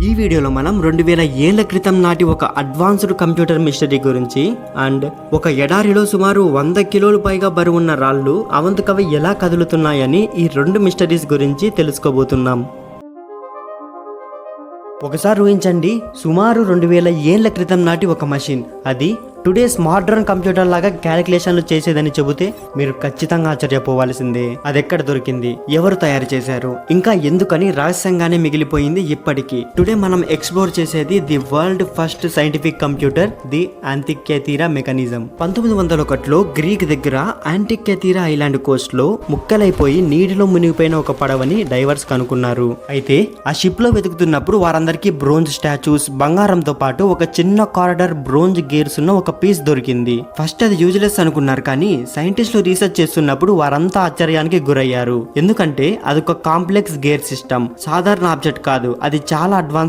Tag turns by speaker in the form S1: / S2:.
S1: ఈ వీడియోలో మనం 2000 ఏళ్ల క్రితం నాటి ఒక అడ్వాన్స్డ్ కంప్యూటర్ మిస్టరీ గురించి అండ్ ఒక ఎడారిలో సుమారు 100 కిలోలు పైగా బరువున్న రాళ్ళు అవంతకవి ఎలా కదులుతున్నాయని ఈ రెండు మిస్టరీస్ గురించి తెలుసుకోబోతున్నాం. ఒకసారి ఊహించండి, సుమారు 2000 ఏళ్ల క్రితం నాటి ఒక మషిన్, అది టుడేస్ మోడర్న్ కంప్యూటర్ లాగా క్యాలిక్యులేషన్లు చేసేదని చెబితే మీరు ఖచ్చితంగా ఆశ్చర్యపోవాల్సిందే. అది ఎక్కడ దొరికింది, ఎవరు తయారు చేశారు, ఇంకా ఎందుకని రహస్యంగానే మిగిలిపోయింది ఇప్పటికీ. టుడే మనం ఎక్స్ప్లోర్ చేసేది the world first scientific computer, the Antikythera mechanism. 1901లో గ్రీక్ దగ్గర యాంటిక్యాథీరా ఐలాండ్ కోస్ట్ లో ముక్కలైపోయి నీటిలో మునిగిపోయిన ఒక పడవని డైవర్స్ కనుక్కున్నారు. అయితే ఆ షిప్ లో వెతుకుతున్నప్పుడు వారందరికీ బ్రోంజ్ స్టాచ్యూస్, బంగారంతో పాటు ఒక చిన్న కారిడార్ బ్రోంజ్ గేర్స్ ఉన్న ఒక పీస్ దొరికింది. ఫస్ట్ అది యూజ్లెస్ అనుకున్నారు, కానీ సైంటిస్టులు రీసెర్చ్ చేస్తున్నప్పుడు వారంతా ఆశ్చర్యానికి గురయ్యారు. ఎందుకంటే అదొక కాంప్లెక్స్ గేర్ సిస్టమ్, సాధారణ ఆబ్జెక్ట్ కాదు, అది చాలా అడ్వాన్స్